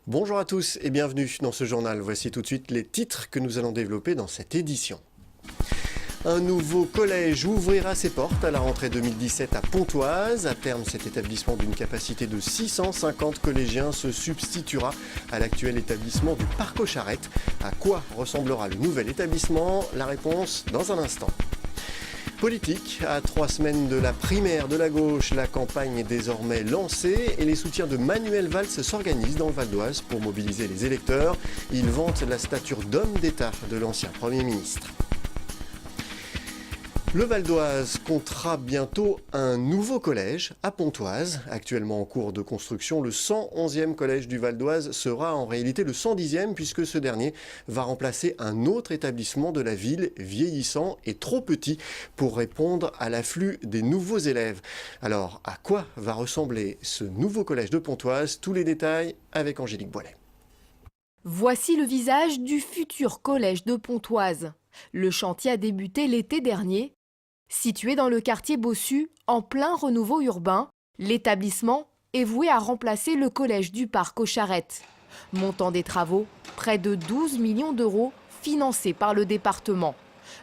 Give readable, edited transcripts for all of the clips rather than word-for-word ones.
Bonjour à tous et bienvenue dans ce journal. Voici tout de suite les titres que nous allons développer dans cette édition. Un nouveau collège ouvrira ses portes à la rentrée 2017 à Pontoise. À terme, cet établissement d'une capacité de 650 collégiens se substituera à l'actuel établissement du Parc aux Charrettes. À quoi ressemblera le nouvel établissement? La réponse dans un instant. Politique, à 3 semaines de la primaire de la gauche, la campagne est désormais lancée et les soutiens de Manuel Valls s'organisent dans le Val d'Oise pour mobiliser les électeurs. Ils vantent la stature d'homme d'État de l'ancien Premier ministre. Le Val d'Oise comptera bientôt un nouveau collège à Pontoise. Actuellement en cours de construction, le 111e collège du Val d'Oise sera en réalité le 110e puisque ce dernier va remplacer un autre établissement de la ville vieillissant et trop petit pour répondre à l'afflux des nouveaux élèves. Alors, à quoi va ressembler ce nouveau collège de Pontoise? Tous les détails avec Angélique Boilet. Voici le visage du futur collège de Pontoise. Le chantier a débuté l'été dernier. Situé dans le quartier Bossu, en plein renouveau urbain, l'établissement est voué à remplacer le collège du Parc aux Charrettes. Montant des travaux, près de 12 millions d'euros financés par le département.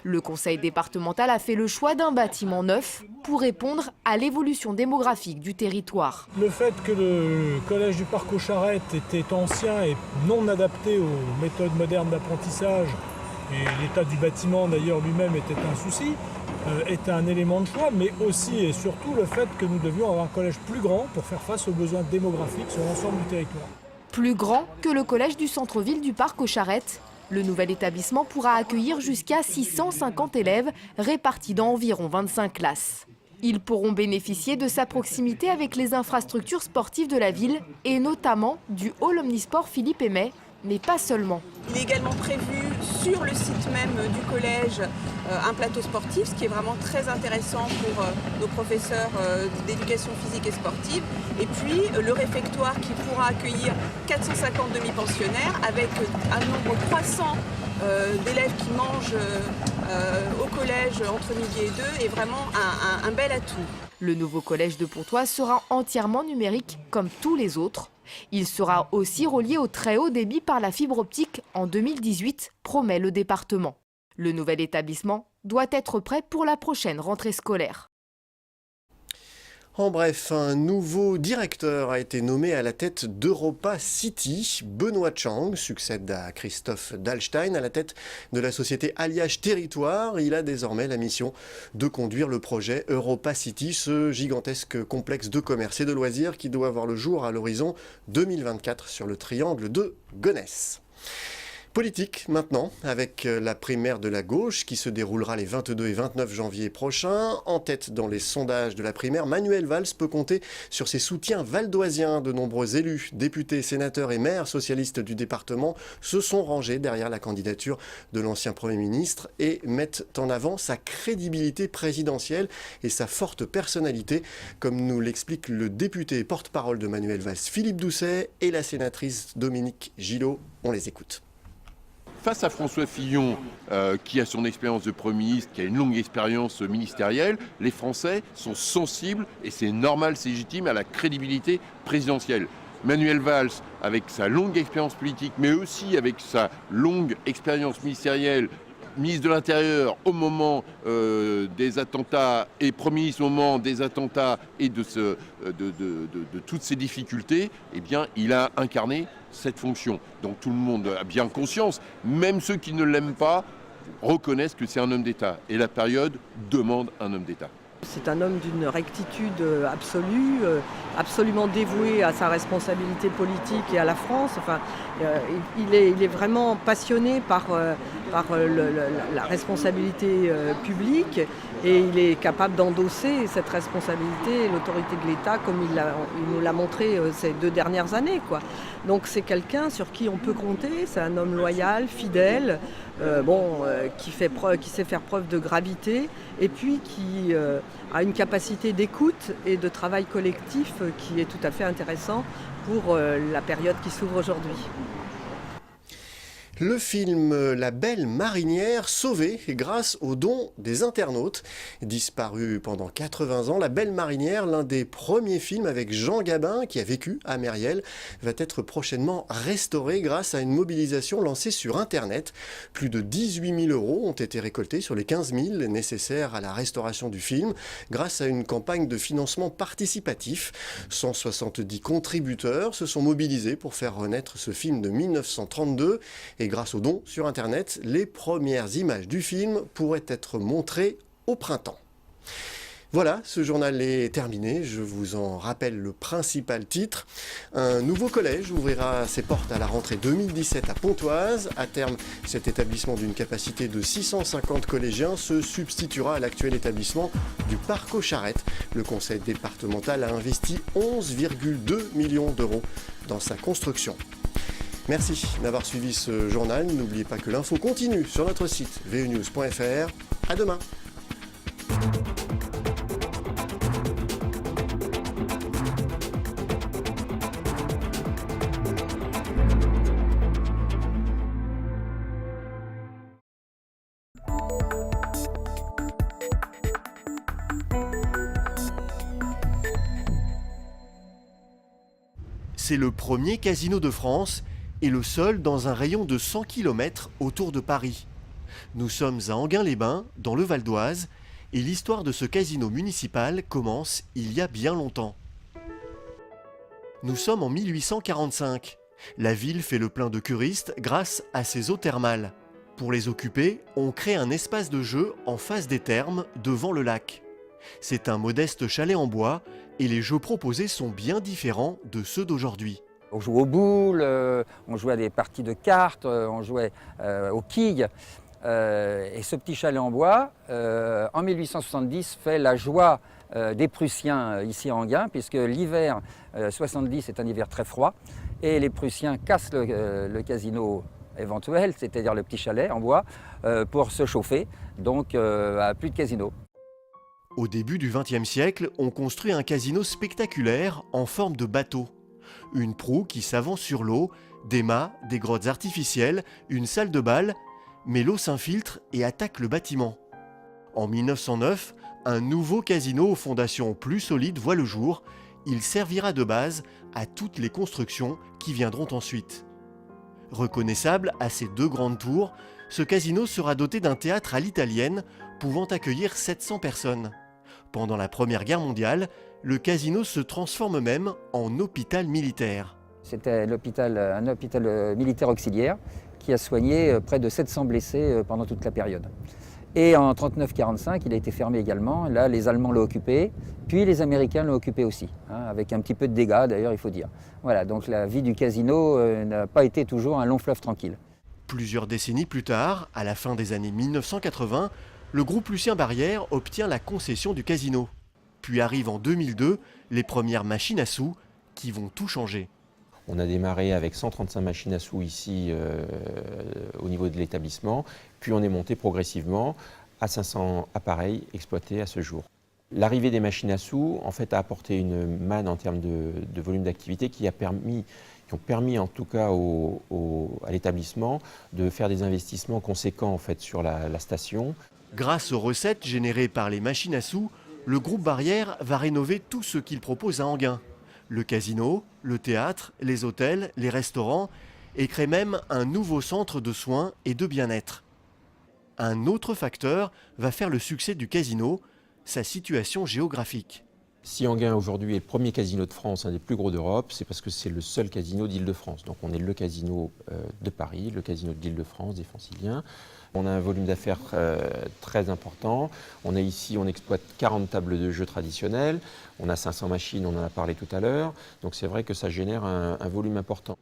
Le conseil départemental a fait le choix d'un bâtiment neuf pour répondre à l'évolution démographique du territoire. Le fait que le collège du Parc aux Charrettes était ancien et non adapté aux méthodes modernes d'apprentissage, et l'état du bâtiment d'ailleurs lui-même était un souci, était un élément de choix, mais aussi et surtout le fait que nous devions avoir un collège plus grand pour faire face aux besoins démographiques sur l'ensemble du territoire. Plus grand que le collège du centre-ville du Parc aux Charrettes, le nouvel établissement pourra accueillir jusqu'à 650 élèves répartis dans environ 25 classes. Ils pourront bénéficier de sa proximité avec les infrastructures sportives de la ville et notamment du hall omnisport Philippe Aimet, mais pas seulement. Il est également prévu sur le site même du collège un plateau sportif, ce qui est vraiment très intéressant pour nos professeurs d'éducation physique et sportive. Et puis le réfectoire qui pourra accueillir 450 demi-pensionnaires avec un nombre croissant d'élèves qui mangent au collège entre midi et 2 est vraiment un bel atout. Le nouveau collège de Pontoise sera entièrement numérique comme tous les autres. Il sera aussi relié au très haut débit par la fibre optique en 2018, promet le département. Le nouvel établissement doit être prêt pour la prochaine rentrée scolaire. En bref, un nouveau directeur a été nommé à la tête d'Europa City. Benoît Chang succède à Christophe Dahlstein à la tête de la société Alliage Territoire. Il a désormais la mission de conduire le projet Europa City, ce gigantesque complexe de commerce et de loisirs qui doit voir le jour à l'horizon 2024 sur le triangle de Gonesse. Politique maintenant, avec la primaire de la gauche qui se déroulera les 22 et 29 janvier prochains. En tête dans les sondages de la primaire, Manuel Valls peut compter sur ses soutiens valdoisiens. De nombreux élus, députés, sénateurs et maires socialistes du département se sont rangés derrière la candidature de l'ancien Premier ministre et mettent en avant sa crédibilité présidentielle et sa forte personnalité, comme nous l'explique le député et porte-parole de Manuel Valls, Philippe Doucet, et la sénatrice Dominique Gillot. On les écoute. Face à François Fillon, qui a son expérience de Premier ministre, qui a une longue expérience ministérielle, les Français sont sensibles, et c'est normal, c'est légitime, à la crédibilité présidentielle. Manuel Valls, avec sa longue expérience politique, mais aussi avec sa longue expérience ministérielle, ministre de l'Intérieur au moment des attentats et Premier ministre au moment des attentats et de toutes ces difficultés, eh bien, il a incarné cette fonction. Donc tout le monde a bien conscience, même ceux qui ne l'aiment pas reconnaissent que c'est un homme d'État. Et la période demande un homme d'État. C'est un homme d'une rectitude absolue, absolument dévoué à sa responsabilité politique et à la France. Enfin, il est vraiment passionné par la responsabilité publique et il est capable d'endosser cette responsabilité et l'autorité de l'État comme il nous l'a montré ces 2 dernières années, quoi. Donc c'est quelqu'un sur qui on peut compter, c'est un homme loyal, fidèle, qui sait faire preuve de gravité et puis qui a une capacité d'écoute et de travail collectif qui est tout à fait intéressant pour la période qui s'ouvre aujourd'hui. Le film La Belle Marinière, sauvé grâce aux dons des internautes. Disparu pendant 80 ans, La Belle Marinière, l'un des premiers films avec Jean Gabin qui a vécu à Myriel, va être prochainement restauré grâce à une mobilisation lancée sur Internet. Plus de 18 000 € ont été récoltés sur les 15 000 nécessaires à la restauration du film grâce à une campagne de financement participatif. 170 contributeurs se sont mobilisés pour faire renaître ce film de 1932 et grâce aux dons sur Internet, les premières images du film pourraient être montrées au printemps. Voilà, ce journal est terminé. Je vous en rappelle le principal titre. Un nouveau collège ouvrira ses portes à la rentrée 2017 à Pontoise. À terme, cet établissement d'une capacité de 650 collégiens se substituera à l'actuel établissement du Parc aux Charrettes. Le conseil départemental a investi 11,2 millions d'euros dans sa construction. Merci d'avoir suivi ce journal. N'oubliez pas que l'info continue sur notre site vunews.fr. À demain. C'est le premier casino de France et le seul dans un rayon de 100 km autour de Paris. Nous sommes à Enghien-les-Bains, dans le Val d'Oise, et l'histoire de ce casino municipal commence il y a bien longtemps. Nous sommes en 1845. La ville fait le plein de curistes grâce à ses eaux thermales. Pour les occuper, on crée un espace de jeu en face des thermes, devant le lac. C'est un modeste chalet en bois et les jeux proposés sont bien différents de ceux d'aujourd'hui. On jouait aux boules, on jouait à des parties de cartes, on jouait aux quilles. Et ce petit chalet en bois, en 1870, fait la joie des Prussiens ici à Enghien, puisque l'hiver 70 est un hiver très froid, et les Prussiens cassent le casino éventuel, c'est-à-dire le petit chalet en bois, pour se chauffer, donc à plus de casino. Au début du XXe siècle, on construit un casino spectaculaire en forme de bateau. Une proue qui s'avance sur l'eau, des mâts, des grottes artificielles, une salle de bal, mais l'eau s'infiltre et attaque le bâtiment. En 1909, un nouveau casino aux fondations plus solides voit le jour. Il servira de base à toutes les constructions qui viendront ensuite. Reconnaissable à ses deux grandes tours, ce casino sera doté d'un théâtre à l'italienne pouvant accueillir 700 personnes. Pendant la Première Guerre mondiale, le casino se transforme même en hôpital militaire. C'était un hôpital militaire auxiliaire qui a soigné près de 700 blessés pendant toute la période. Et en 1939-1945, il a été fermé également. Là, les Allemands l'ont occupé, puis les Américains l'ont occupé aussi, avec un petit peu de dégâts d'ailleurs, il faut dire. Voilà, donc la vie du casino n'a pas été toujours un long fleuve tranquille. Plusieurs décennies plus tard, à la fin des années 1980, le groupe Lucien Barrière obtient la concession du casino. Puis arrivent en 2002 les premières machines à sous qui vont tout changer. On a démarré avec 135 machines à sous ici au niveau de l'établissement, puis on est monté progressivement à 500 appareils exploités à ce jour. L'arrivée des machines à sous en fait, a apporté une manne en termes de volume d'activité qui ont permis en tout cas à l'établissement de faire des investissements conséquents en fait, sur la station. Grâce aux recettes générées par les machines à sous, le groupe Barrière va rénover tout ce qu'il propose à Enghien. Le casino, le théâtre, les hôtels, les restaurants et crée même un nouveau centre de soins et de bien-être. Un autre facteur va faire le succès du casino, sa situation géographique. Si Enghien aujourd'hui est le premier casino de France, un des plus gros d'Europe, c'est parce que c'est le seul casino d'Île-de-France. Donc on est le casino de Paris, le casino d'Île-de-France, des Franciliens. On a un volume d'affaires très important. On est ici, on exploite 40 tables de jeux traditionnelles. On a 500 machines, on en a parlé tout à l'heure. Donc c'est vrai que ça génère un volume important.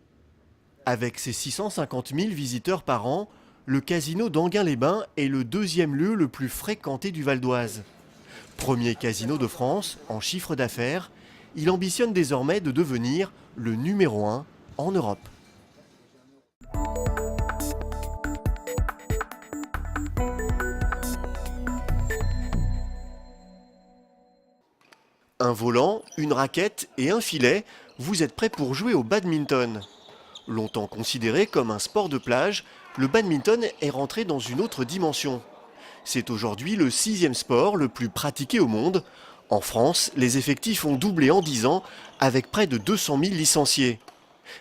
Avec ses 650 000 visiteurs par an, le casino d'Enghien-les-Bains est le deuxième lieu le plus fréquenté du Val d'Oise. Premier casino de France en chiffre d'affaires, il ambitionne désormais de devenir le numéro 1 en Europe. Un volant, une raquette et un filet, vous êtes prêts pour jouer au badminton. Longtemps considéré comme un sport de plage, le badminton est rentré dans une autre dimension. C'est aujourd'hui le 6e sport le plus pratiqué au monde. En France, les effectifs ont doublé en 10 ans avec près de 200 000 licenciés.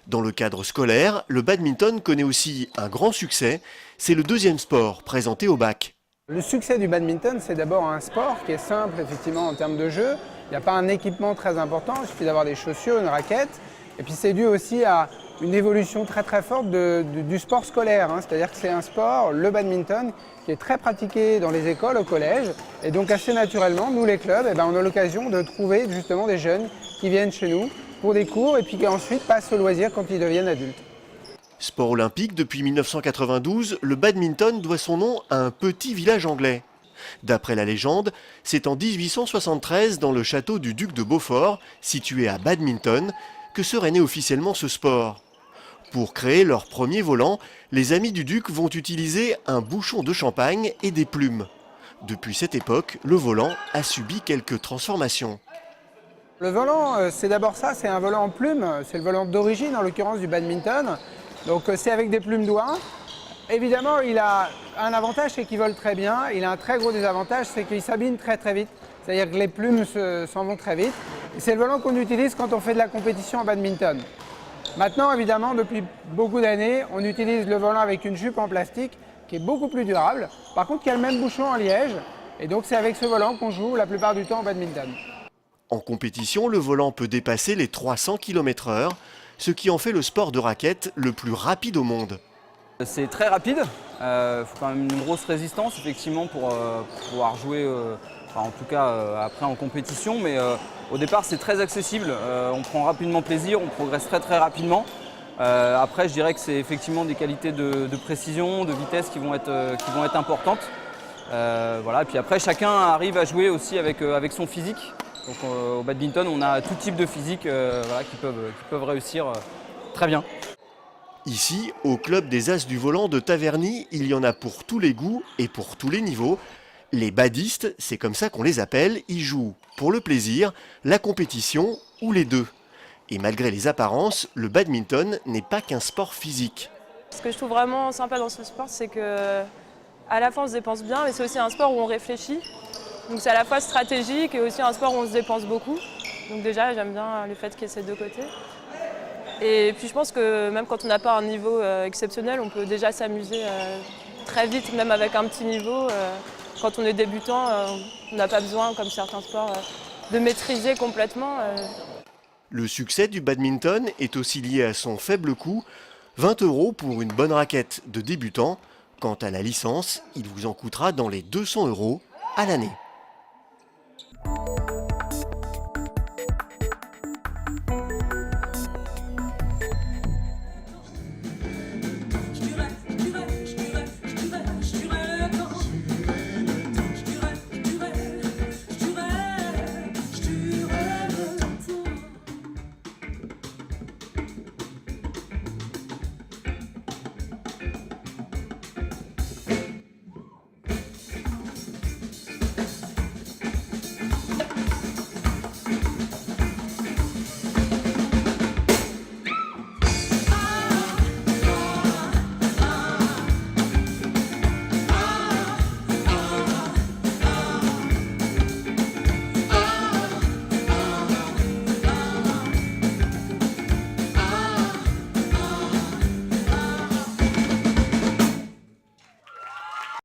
Dans le cadre scolaire, le badminton connaît aussi un grand succès. C'est le 2e sport présenté au bac. Le succès du badminton, c'est d'abord un sport qui est simple effectivement en termes de jeu. Il n'y a pas un équipement très important, il suffit d'avoir des chaussures, une raquette. Et puis c'est dû aussi à une évolution très forte du sport scolaire. C'est-à-dire que c'est un sport, le badminton, qui est très pratiqué dans les écoles, au collège. Et donc assez naturellement, nous les clubs, on a l'occasion de trouver justement des jeunes qui viennent chez nous pour des cours et puis qui ensuite passent au loisir quand ils deviennent adultes. Sport olympique depuis 1992, le badminton doit son nom à un petit village anglais. D'après la légende, c'est en 1873, dans le château du duc de Beaufort, situé à Badminton, que serait né officiellement ce sport. Pour créer leur premier volant, les amis du duc vont utiliser un bouchon de champagne et des plumes. Depuis cette époque, le volant a subi quelques transformations. Le volant, c'est d'abord ça, c'est un volant en plumes, c'est le volant d'origine en l'occurrence du badminton. Donc c'est avec des plumes d'oie. Évidemment, il a un avantage, c'est qu'il vole très bien. Il a un très gros désavantage, c'est qu'il s'abîme très vite. C'est-à-dire que les plumes s'en vont très vite. C'est le volant qu'on utilise quand on fait de la compétition en badminton. Maintenant, évidemment, depuis beaucoup d'années, on utilise le volant avec une jupe en plastique qui est beaucoup plus durable. Par contre, qui a le même bouchon en liège. Et donc c'est avec ce volant qu'on joue la plupart du temps en badminton. En compétition, le volant peut dépasser les 300 km/h, ce qui en fait le sport de raquette le plus rapide au monde. C'est très rapide, il faut quand même une grosse résistance effectivement pour pouvoir jouer, en tout cas après en compétition, mais au départ c'est très accessible, on prend rapidement plaisir, on progresse très rapidement. Après je dirais que c'est effectivement des qualités de précision, de vitesse qui vont être importantes. Voilà. Et puis après chacun arrive à jouer aussi avec son physique. Donc au badminton on a tout type de physique voilà, qui peuvent réussir très bien. Ici, au club des As du Volant de Taverny, il y en a pour tous les goûts et pour tous les niveaux. Les badistes, c'est comme ça qu'on les appelle, ils jouent pour le plaisir, la compétition ou les deux. Et malgré les apparences, le badminton n'est pas qu'un sport physique. Ce que je trouve vraiment sympa dans ce sport, c'est que à la fois on se dépense bien, mais c'est aussi un sport où on réfléchit. Donc c'est à la fois stratégique et aussi un sport où on se dépense beaucoup. Donc déjà, j'aime bien le fait qu'il y ait ces deux côtés. Et puis je pense que même quand on n'a pas un niveau exceptionnel, on peut déjà s'amuser très vite, même avec un petit niveau. Quand on est débutant, on n'a pas besoin, comme certains sports, de maîtriser complètement. Le succès du badminton est aussi lié à son faible coût, 20 € pour une bonne raquette de débutant. Quant à la licence, il vous en coûtera dans les 200 € à l'année.